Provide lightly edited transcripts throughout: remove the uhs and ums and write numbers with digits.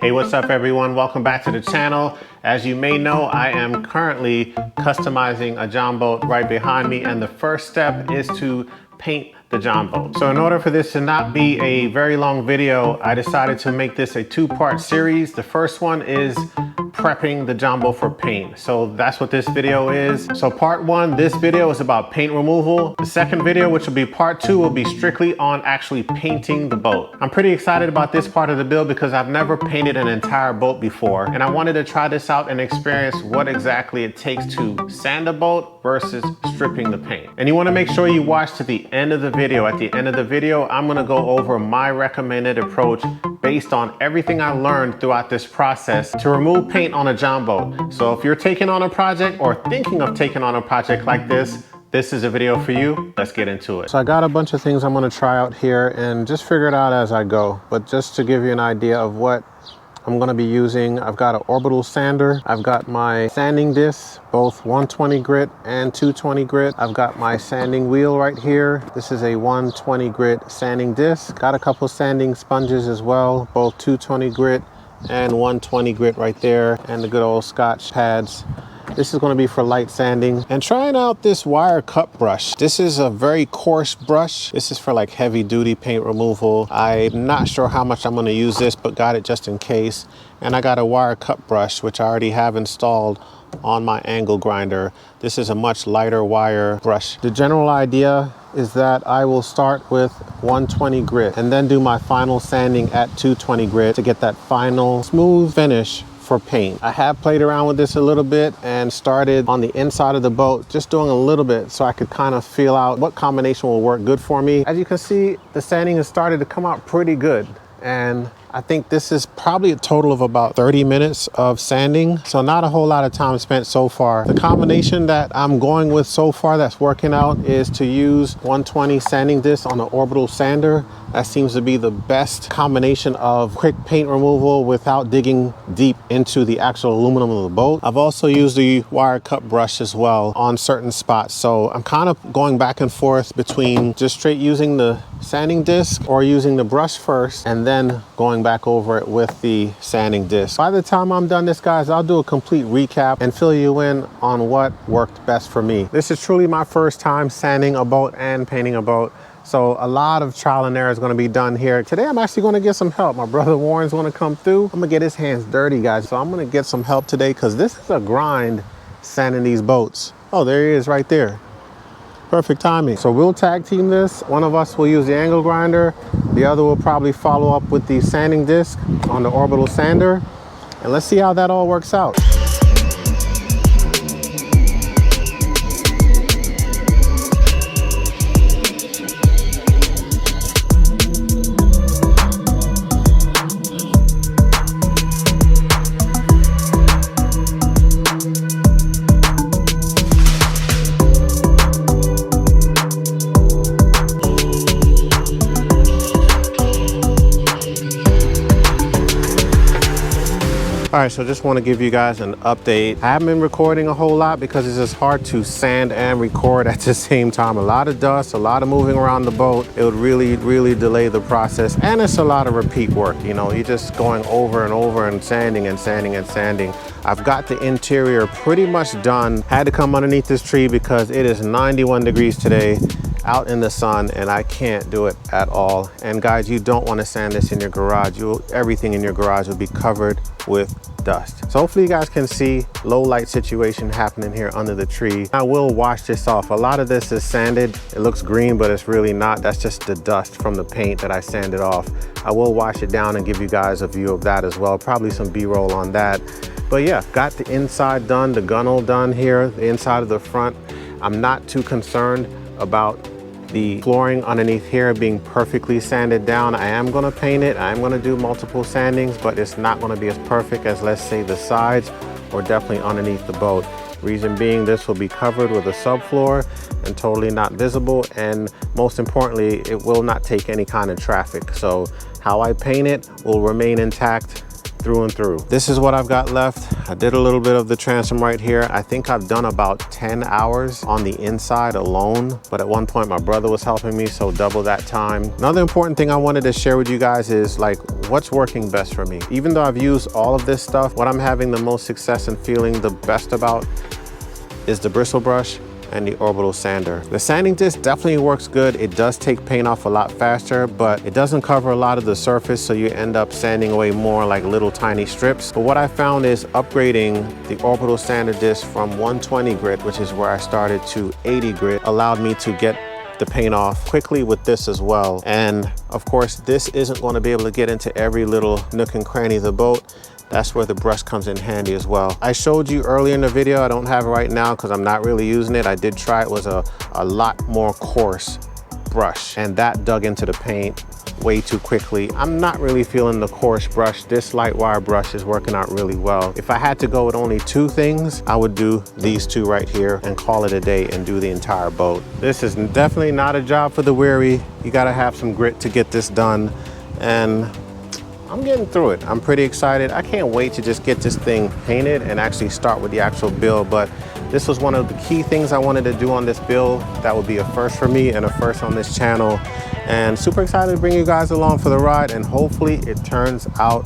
Hey, what's up everyone? Welcome back to the channel. As you may know, I am currently customizing a John boat right behind me, and the first step is to paint the John boat. So in order for this to not be a very long video, I decided to make this a two-part series. The first one is prepping the John boat for paint. So that's what this video is. So part one, this video is about paint removal. The second video, which will be part two, will be strictly on actually painting the boat. I'm pretty excited about this part of the build because I've never painted an entire boat before, and I wanted to try this out and experience what exactly it takes to sand a boat versus stripping the paint. And you want to make sure you watch to the end of the video. At the end of the video, I'm going to go over my recommended approach based on everything I learned throughout this process to remove paint on a John boat. So if you're taking on a project or thinking of taking on a project like this is a video for you. Let's get into it. So I got a bunch of things I'm going to try out here and just figure it out as I go. But just to give you an idea of what I'm going to be using, I've got an orbital sander. I've got my sanding discs, both 120 grit and 220 grit. I've got my sanding wheel right here. This is a 120 grit sanding disc. Got a couple sanding sponges as well, both 220 grit and 120 grit right there, and the good old Scotch pads. This is going to be for light sanding. And trying out this wire cut brush. This is a very coarse brush. This is for like heavy duty paint removal. I'm not sure how much I'm going to use this, but got it just in case. And I got a wire cut brush, which I already have installed on my angle grinder. This is a much lighter wire brush. The general idea is that I will start with 120 grit and then do my final sanding at 220 grit to get that final smooth finish for paint. I have played around with this a little bit and started on the inside of the boat, just doing a little bit so I could kind of feel out what combination will work good for me. As you can see, the sanding has started to come out pretty good, and I think this is probably a total of about 30 minutes of sanding. So not a whole lot of time spent so far. The combination that I'm going with so far that's working out is to use 120 sanding discs on the orbital sander. That seems to be the best combination of quick paint removal without digging deep into the actual aluminum of the boat. I've also used the wire cut brush as well on certain spots. So I'm kind of going back and forth between just straight using the sanding disc or using the brush first and then going back over it with the sanding disc. By the time I'm done this, guys, I'll do a complete recap and fill you in on what worked best for me. This is truly my first time sanding a boat and painting a boat. So a lot of trial and error is going to be done here. Today, I'm actually going to get some help. My brother Warren's going to come through. I'm going to get his hands dirty, guys. So I'm going to get some help today because this is a grind sanding these boats. Oh, there he is right there. Perfect timing. So we'll tag team this. One of us will use the angle grinder. The other will probably follow up with the sanding disc on the orbital sander. And let's see how that all works out. All right, so just want to give you guys an update. I haven't been recording a whole lot because it's just hard to sand and record at the same time. A lot of dust, a lot of moving around the boat. It would really delay the process. And it's a lot of repeat work. You know, you're just going over and over and sanding and sanding and sanding. I've got the interior pretty much done. Had to come underneath this tree because it is 91 degrees today out in the sun and I can't do it at all. And guys, you don't want to sand this in your garage. Everything in your garage will be covered with dust. So hopefully you guys can see low light situation happening here under the tree. I will wash this off. A lot of this is sanded. It looks green, but it's really not. That's just the dust from the paint that I sanded off. I will wash it down and give you guys a view of that as well. Probably some B-roll on that. But yeah, got the inside done, the gunnel done here, the inside of the front. I'm not too concerned about the flooring underneath here being perfectly sanded down. I am going to paint it. I am going to do multiple sandings, but it's not going to be as perfect as, let's say, the sides or definitely underneath the boat. Reason being, this will be covered with a subfloor and totally not visible, and most importantly, it will not take any kind of traffic. So how I paint it will remain intact through and through. This is what I've got left. I did a little bit of the transom right here. I think I've done about 10 hours on the inside alone, but at one point my brother was helping me, so double that time. Another important thing I wanted to share with you guys is like what's working best for me. Even though I've used all of this stuff, what I'm having the most success and feeling the best about is the bristle brush and the orbital sander. The sanding disc definitely works good. It does take paint off a lot faster, but it doesn't cover a lot of the surface, so you end up sanding away more like little tiny strips. But what I found is upgrading the orbital sander disc from 120 grit, which is where I started, to 80 grit, allowed me to get the paint off quickly with this as well. And of course, this isn't going to be able to get into every little nook and cranny of the boat. That's where the brush comes in handy as well. I showed you earlier in the video, I don't have it right now because I'm not really using it. I did try it, was a lot more coarse brush, and that dug into the paint way too quickly. I'm not really feeling the coarse brush. This light wire brush is working out really well. If I had to go with only two things, I would do these two right here and call it a day and do the entire boat. This is definitely not a job for the weary. You gotta have some grit to get this done, and I'm getting through it. I'm pretty excited. I can't wait to just get this thing painted and actually start with the actual build. But this was one of the key things I wanted to do on this build. That would be a first for me and a first on this channel. And super excited to bring you guys along for the ride, and hopefully it turns out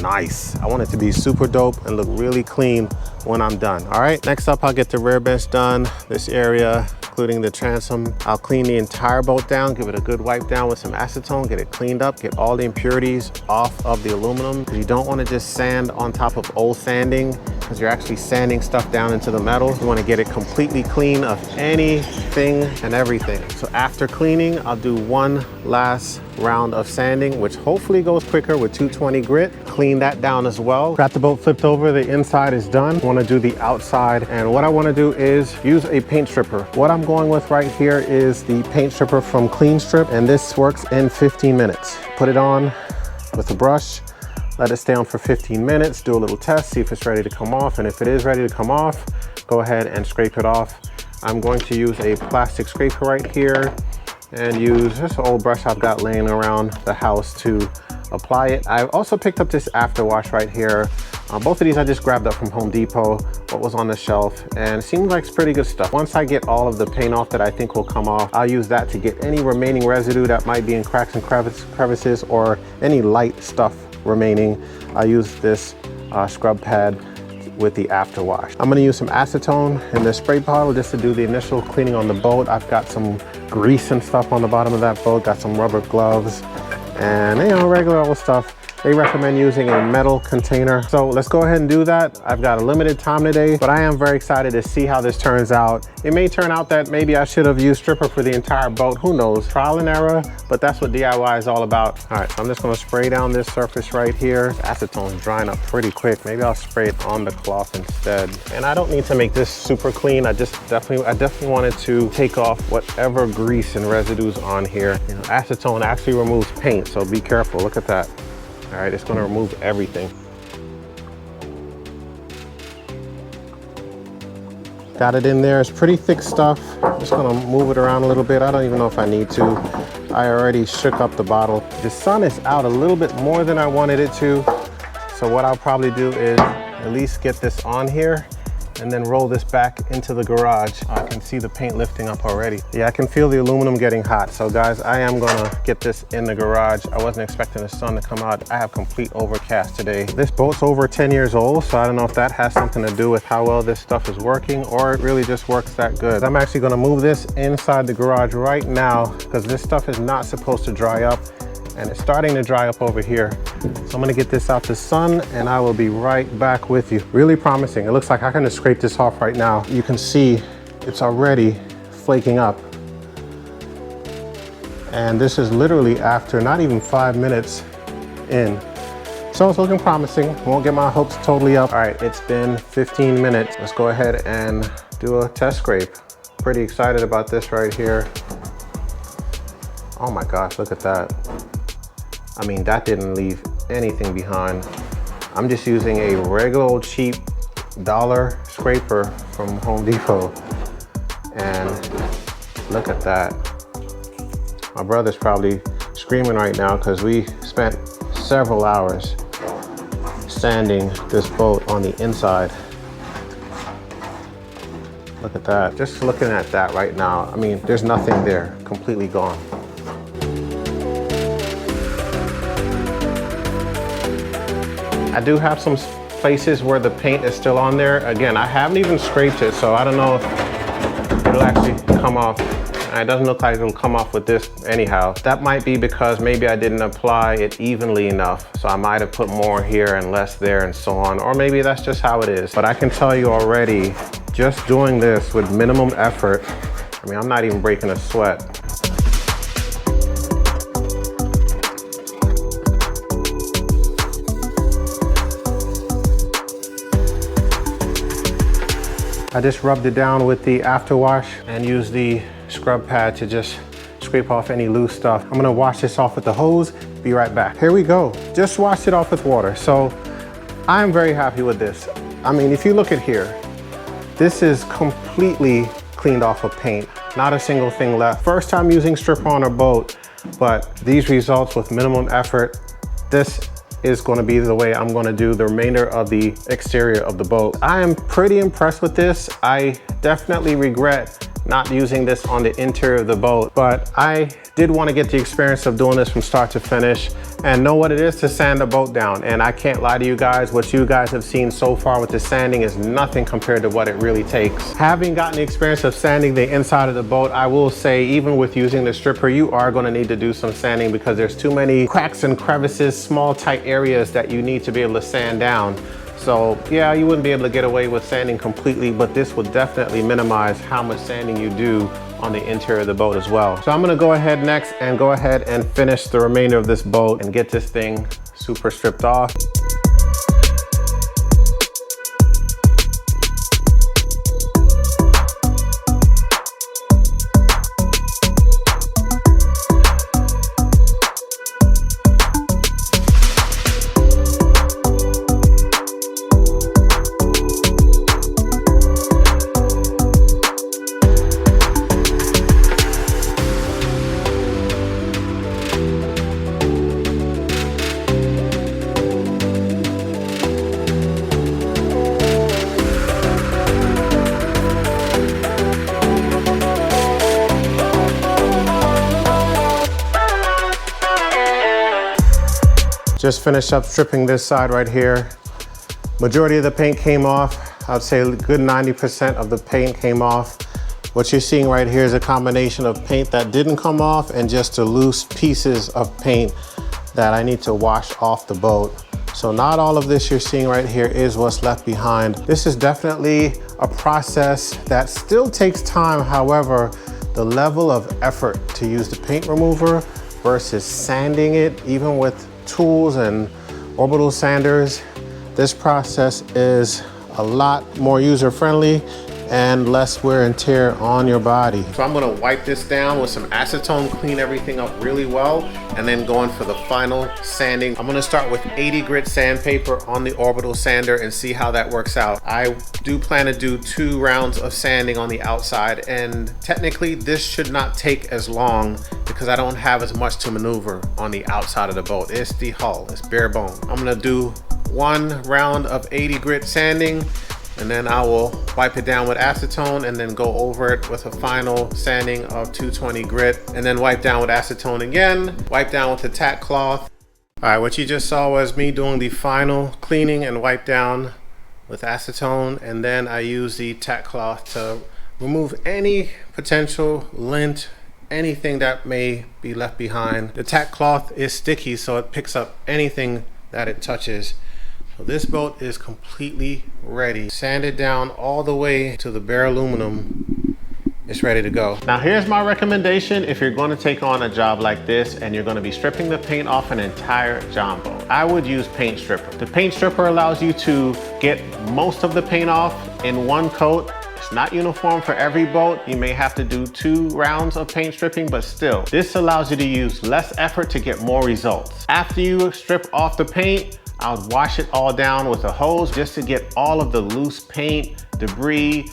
nice. I want it to be super dope and look really clean when I'm done. All right, next up, I'll get the rear bench done, this area, including the transom. I'll clean the entire boat down, give it a good wipe down with some acetone, get it cleaned up, get all the impurities off of the aluminum. You don't want to just sand on top of old sanding, because you're actually sanding stuff down into the metal. You want to get it completely clean of anything and everything. So after cleaning, I'll do one last round of sanding, which hopefully goes quicker with 220 grit. Clean that down as well. Got the boat flipped over, the inside is done. I want to do the outside, and what I want to do is use a paint stripper. What I'm going with right here is the paint stripper from Clean Strip, and this works in 15 minutes. Put it on with a brush, let it stay on for 15 minutes, do a little test, see if it's ready to come off, and if it is ready to come off, go ahead and scrape it off. I'm going to use a plastic scraper right here and use this old brush I've got laying around the house to apply it. I've also picked up this afterwash right here. Both of these I just grabbed up from Home Depot, what was on the shelf, and it seems like it's pretty good stuff. Once I get all of the paint off that I think will come off, I'll use that to get any remaining residue that might be in cracks and crevices or any light stuff remaining. I'll use this scrub pad with the afterwash. I'm gonna use some acetone in the spray bottle just to do the initial cleaning on the boat. I've got some grease and stuff on the bottom of that boat, got some rubber gloves, and you know, regular old stuff. They recommend using a metal container. So let's go ahead and do that. I've got a limited time today, but I am very excited to see how this turns out. It may turn out that maybe I should have used stripper for the entire boat. Who knows? Trial and error, but that's what DIY is all about. All right, so I'm just gonna spray down this surface right here. Acetone's drying up pretty quick. Maybe I'll spray it on the cloth instead. And I don't need to make this super clean. I definitely wanted to take off whatever grease and residues on here. You know, acetone actually removes paint, so be careful. Look at that. All right, it's gonna remove everything. Got it in there. It's pretty thick stuff. I'm just gonna move it around a little bit. I don't even know if I need to. I already shook up the bottle. The sun is out a little bit more than I wanted it to. So what I'll probably do is at least get this on here and then roll this back into the garage. I can see the paint lifting up already. Yeah, I can feel the aluminum getting hot. So guys, I am gonna get this in the garage. I wasn't expecting the sun to come out. I have complete overcast today. This boat's over 10 years old, so I don't know if that has something to do with how well this stuff is working, or it really just works that good. I'm actually gonna move this inside the garage right now because this stuff is not supposed to dry up, and it's starting to dry up over here. So I'm gonna get this out to sun and I will be right back with you. Really promising. It looks like I can just scrape this off right now. You can see it's already flaking up. And this is literally after not even 5 minutes in. So it's looking promising. Won't get my hopes totally up. All right, it's been 15 minutes. Let's go ahead and do a test scrape. Pretty excited about this right here. Oh my gosh, look at that. I mean, that didn't leave anything behind. I'm just using a regular old cheap dollar scraper from Home Depot. And look at that. My brother's probably screaming right now because we spent several hours sanding this boat on the inside. Look at that. Just looking at that right now, I mean, there's nothing there, completely gone. I do have some places where the paint is still on there. Again, I haven't even scraped it, so I don't know if it'll actually come off. It doesn't look like it'll come off with this anyhow. That might be because maybe I didn't apply it evenly enough. So I might have put more here and less there and so on. Or maybe that's just how it is. But I can tell you already, just doing this with minimum effort, I mean, I'm not even breaking a sweat. I just rubbed it down with the afterwash and used the scrub pad to just scrape off any loose stuff. I'm gonna wash this off with the hose, be right back. Here we go, just washed it off with water. So I'm very happy with this. I mean, if you look at here, this is completely cleaned off of paint. Not a single thing left. First time using stripper on a boat, but these results with minimum effort, this is going to be the way I'm going to do the remainder of the exterior of the boat. I am pretty impressed with this. I definitely regret not using this on the interior of the boat, but I did want to get the experience of doing this from start to finish and know what it is to sand a boat down. And I can't lie to you guys, what you guys have seen so far with the sanding is nothing compared to what it really takes. Having gotten the experience of sanding the inside of the boat, I will say even with using the stripper, you are going to need to do some sanding because there's too many cracks and crevices, small tight areas that you need to be able to sand down. So yeah, you wouldn't be able to get away with sanding completely, but this would definitely minimize how much sanding you do on the interior of the boat as well. So I'm gonna go ahead next and go ahead and finish the remainder of this boat and get this thing super stripped off. Just finished up stripping this side right here. Majority of the paint came off. I'd say a good 90% of the paint came off. What you're seeing right here is a combination of paint that didn't come off and just the loose pieces of paint that I need to wash off the boat. So not all of this you're seeing right here is what's left behind. This is definitely a process that still takes time. However, the level of effort to use the paint remover versus sanding it, even with tools and orbital sanders, this process is a lot more user-friendly and less wear and tear on your body. So I'm gonna wipe this down with some acetone, clean everything up really well, and then going for the final sanding. I'm gonna start with 80 grit sandpaper on the orbital sander and see how that works out. I do plan to do 2 rounds of sanding on the outside, and technically this should not take as long because I don't have as much to maneuver on the outside of the boat. It's the hull, it's bare bone. I'm gonna do 1 round of 80 grit sanding, and then I will wipe it down with acetone and then go over it with a final sanding of 220 grit, and then wipe down with acetone again, wipe down with the tack cloth. All right, what you just saw was me doing the final cleaning and wipe down with acetone, and then I use the tack cloth to remove any potential lint, anything that may be left behind. The tack cloth is sticky, so it picks up anything that it touches. So this boat is completely ready. Sanded down all the way to the bare aluminum. It's ready to go. Now here's my recommendation if you're going to take on a job like this and you're going to be stripping the paint off an entire John boat. I would use paint stripper. The paint stripper allows you to get most of the paint off in one coat. It's not uniform for every boat. You may have to do 2 rounds of paint stripping, but still, this allows you to use less effort to get more results. After you strip off the paint, I'll wash it all down with a hose just to get all of the loose paint, debris,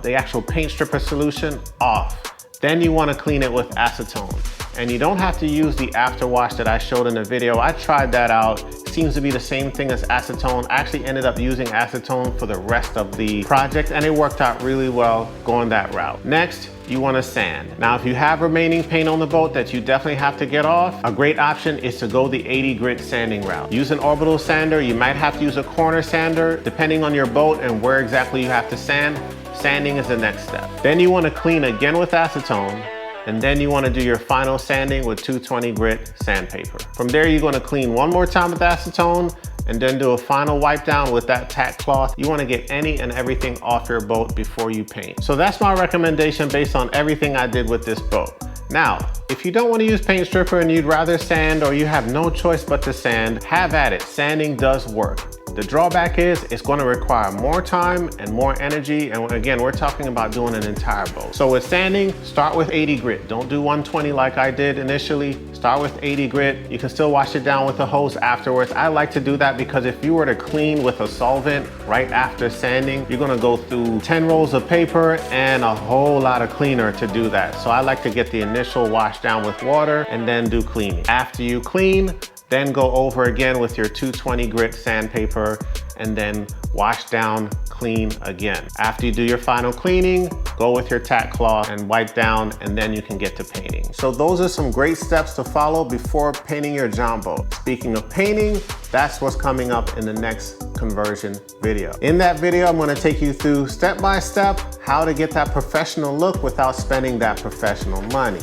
the actual paint stripper solution off. Then you want to clean it with acetone. And you don't have to use the after wash that I showed in the video. I tried that out. Seems to be the same thing as acetone. I actually ended up using acetone for the rest of the project, and it worked out really well going that route. Next, you want to sand. Now, if you have remaining paint on the boat that you definitely have to get off, a great option is to go the 80 grit sanding route. Use an orbital sander. You might have to use a corner sander depending on your boat and where exactly you have to sand. Sanding is the next step. Then you want to clean again with acetone, and then you want to do your final sanding with 220 grit sandpaper. From there, you're going to clean one more time with acetone and then do a final wipe down with that tack cloth. You want to get any and everything off your boat before you paint. So that's my recommendation based on everything I did with this boat. Now, if you don't want to use paint stripper and you'd rather sand, or you have no choice but to sand, have at it. Sanding does work. The drawback is it's going to require more time and more energy. And again, we're talking about doing an entire boat. So with sanding, start with 80 grit. Don't do 120 like I did initially. Start with 80 grit. You can still wash it down with a hose afterwards. I like to do that because if you were to clean with a solvent right after sanding, you're going to go through 10 rolls of paper and a whole lot of cleaner to do that. So I like to get the initial wash down with water and then do cleaning. After you clean, then go over again with your 220 grit sandpaper and then wash down, clean again. After you do your final cleaning, go with your tack cloth and wipe down, and then you can get to painting. So those are some great steps to follow before painting your John boat. Speaking of painting, that's what's coming up in the next conversion video. In that video, I'm going to take you through step by step how to get that professional look without spending that professional money.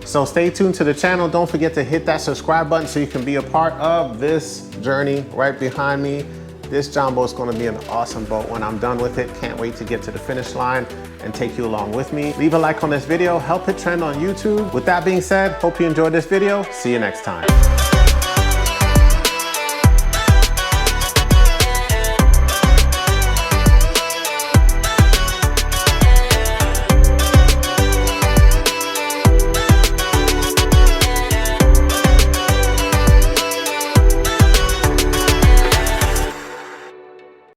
So stay tuned to the channel. Don't forget to hit that subscribe button so you can be a part of this journey right behind me. This John boat is going to be an awesome boat when I'm done with it. Can't wait to get to the finish line and take you along with me. Leave a like on this video, help it trend on YouTube. With that being said, hope you enjoyed this video. See you next time.